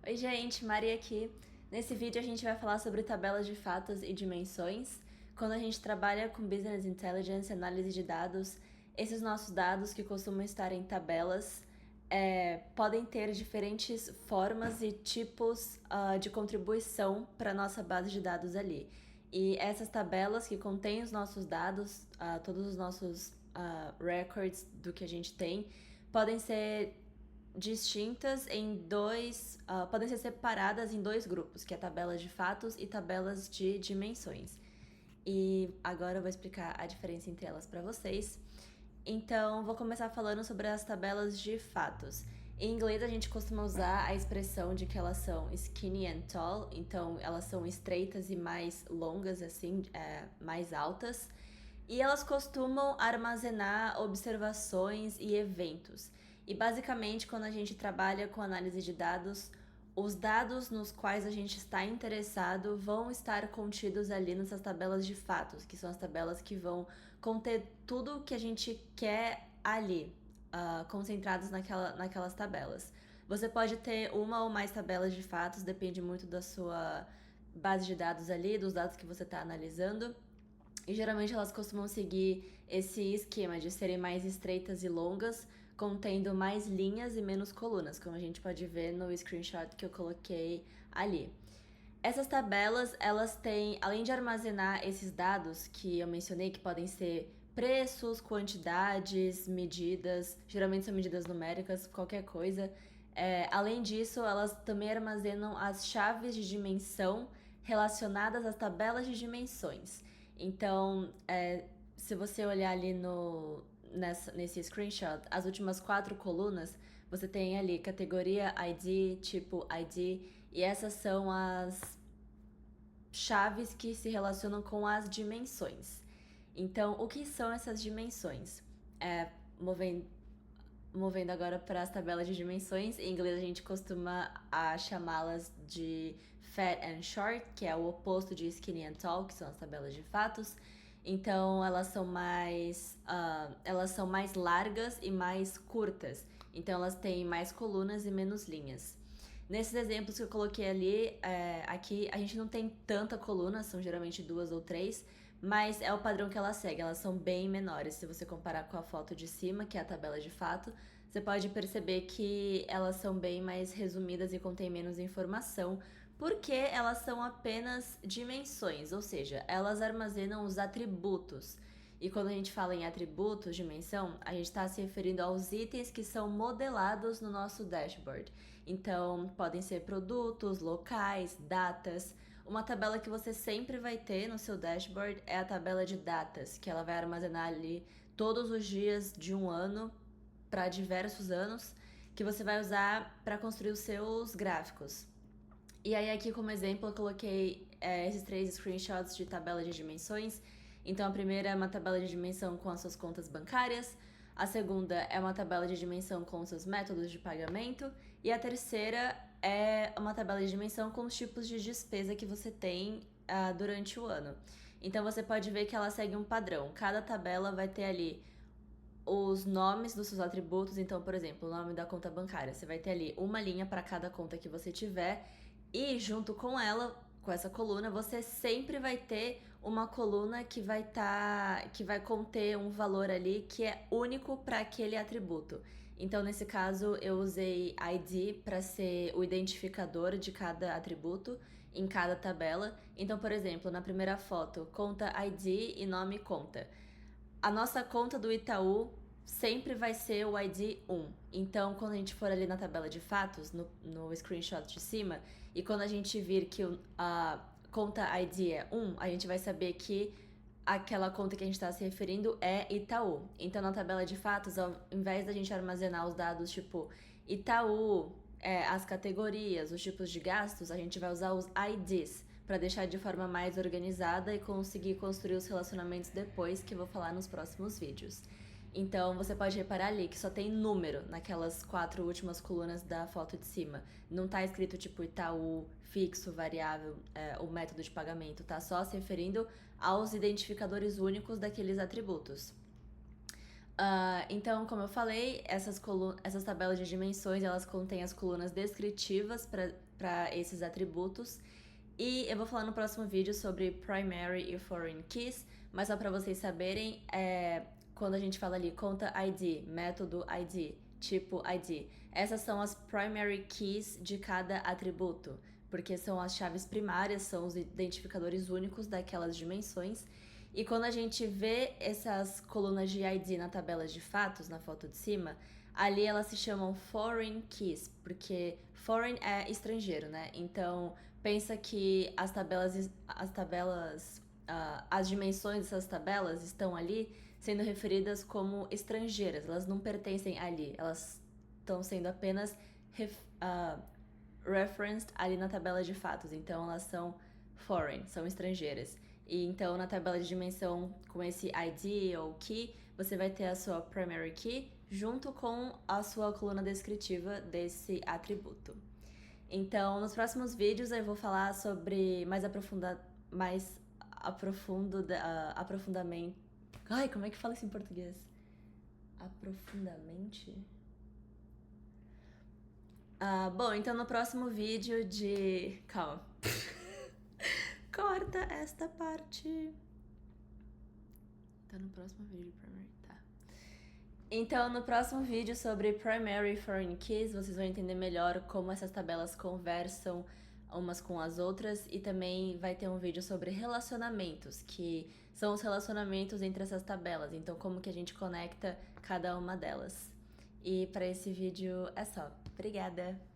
Oi gente, Maria aqui. Nesse vídeo a gente vai falar sobre tabelas de fatos e dimensões. Quando a gente trabalha com Business Intelligence, análise de dados, esses nossos dados que costumam estar em tabelas podem ter diferentes formas e tipos de contribuição para a nossa base de dados ali. E essas tabelas que contêm os nossos dados, todos os nossos records do que a gente tem, podem ser distintas em podem ser separadas em dois grupos, que é tabelas de fatos e tabelas de dimensões. E agora eu vou explicar a diferença entre elas para vocês. Então, vou começar falando sobre as tabelas de fatos. Em inglês, a gente costuma usar a expressão de que elas são skinny and tall, então elas são estreitas e mais longas, assim, mais altas. E elas costumam armazenar observações e eventos. E basicamente, quando a gente trabalha com análise de dados, os dados nos quais a gente está interessado vão estar contidos ali nessas tabelas de fatos, que são as tabelas que vão conter tudo o que a gente quer ali, concentrados naquelas tabelas. Você pode ter uma ou mais tabelas de fatos, depende muito da sua base de dados ali, dos dados que você está analisando. E geralmente elas costumam seguir esse esquema de serem mais estreitas e longas, contendo mais linhas e menos colunas, como a gente pode ver no screenshot que eu coloquei ali. Essas tabelas, elas têm, além de armazenar esses dados que eu mencionei, que podem ser preços, quantidades, medidas, geralmente são medidas numéricas, qualquer coisa. Além disso, elas também armazenam as chaves de dimensão relacionadas às tabelas de dimensões. Então, se você olhar ali nesse screenshot, as últimas 4 colunas, você tem ali categoria ID, tipo ID, e essas são as chaves que se relacionam com as dimensões. Então, o que são essas dimensões? Movendo agora para as tabelas de dimensões, em inglês a gente costuma chamá-las de fat and short, que é o oposto de skinny and tall, que são as tabelas de fatos. Então elas são mais largas e mais curtas. Então elas têm mais colunas e menos linhas. Nesses exemplos que eu coloquei ali, aqui a gente não tem tanta coluna, são geralmente 2 ou 3, mas é o padrão que elas seguem, elas são bem menores. Se você comparar com a foto de cima, que é a tabela de fato, você pode perceber que elas são bem mais resumidas e contêm menos informação, porque elas são apenas dimensões, ou seja, elas armazenam os atributos. E quando a gente fala em atributos, dimensão, a gente está se referindo aos itens que são modelados no nosso dashboard. Então, podem ser produtos, locais, datas. Uma tabela que você sempre vai ter no seu dashboard é a tabela de datas, que ela vai armazenar ali todos os dias de um ano para diversos anos, que você vai usar para construir os seus gráficos. E aí aqui como exemplo eu coloquei esses 3 screenshots de tabela de dimensões. Então a primeira é uma tabela de dimensão com as suas contas bancárias, a segunda é uma tabela de dimensão com os seus métodos de pagamento e a terceira é uma tabela de dimensão com os tipos de despesa que você tem durante o ano. Então você pode ver que ela segue um padrão. Cada tabela vai ter ali os nomes dos seus atributos. Então, por exemplo, o nome da conta bancária. Você vai ter ali uma linha para cada conta que você tiver e junto com ela, com essa coluna, você sempre vai ter uma coluna que vai conter um valor ali que é único para aquele atributo. Então, nesse caso, eu usei ID para ser o identificador de cada atributo em cada tabela. Então, por exemplo, na primeira foto, conta ID e nome conta. A nossa conta do Itaú sempre vai ser o ID 1. Então, quando a gente for ali na tabela de fatos, no screenshot de cima, e quando a gente vir que a conta ID é 1, a gente vai saber que aquela conta que a gente está se referindo é Itaú. Então, na tabela de fatos, ao invés da gente armazenar os dados tipo Itaú, as categorias, os tipos de gastos, a gente vai usar os IDs para deixar de forma mais organizada e conseguir construir os relacionamentos depois, que eu vou falar nos próximos vídeos. Então você pode reparar ali que só tem número naquelas 4 últimas colunas da foto de cima. Não tá escrito tipo Itaú, fixo, variável, o método de pagamento. Tá só se referindo aos identificadores únicos daqueles atributos. Então, como eu falei, essas tabelas de dimensões, elas contêm as colunas descritivas para para esses atributos. E eu vou falar no próximo vídeo sobre primary e foreign keys, mas só para vocês saberem, quando a gente fala ali conta ID, método ID, tipo ID, essas são as primary keys de cada atributo, porque são as chaves primárias, são os identificadores únicos daquelas dimensões. E quando a gente vê essas colunas de ID na tabela de fatos, na foto de cima, ali elas se chamam foreign keys, porque foreign é estrangeiro, né? Então pensa que as dimensões dessas tabelas estão ali sendo referidas como estrangeiras, elas não pertencem ali, elas estão sendo apenas referenced ali na tabela de fatos, então elas são foreign, são estrangeiras. E então na tabela de dimensão com esse ID ou key, você vai ter a sua primary key junto com a sua coluna descritiva desse atributo. Então, nos próximos vídeos eu vou falar sobre aprofundamento. Ai, como é que fala isso em português? Aprofundamente? Bom, então no próximo vídeo de... Calma. Corta esta parte. Tá no próximo vídeo, primary. Tá. Então, no próximo vídeo sobre primary e foreign keys, vocês vão entender melhor como essas tabelas conversam umas com as outras, e também vai ter um vídeo sobre relacionamentos, que são os relacionamentos entre essas tabelas, então como que a gente conecta cada uma delas. E para esse vídeo é só. Obrigada!